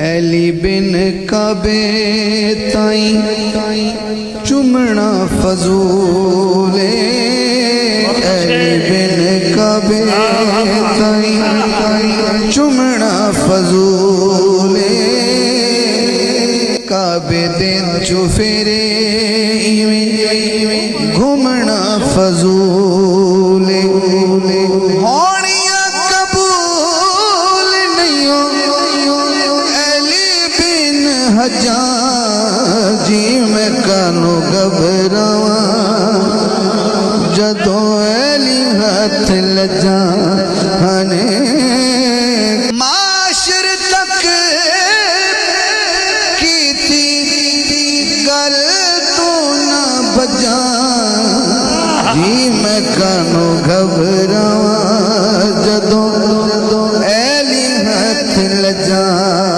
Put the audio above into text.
علی بن کعبے تائیں چمنا فضول علی بن کعبے تائیں چمنا فضول کعبے دن چو پھرے گھومنا فضول ہونیاں قبول نہیں علی بن حجاج جی میں کانو گھبراواں جدوں علی ہاتھ لجانے معاشر تک کیتی گل تو نہ بجاں جی میں کانو گھبراواں جدوں علی ہاتھ لجاں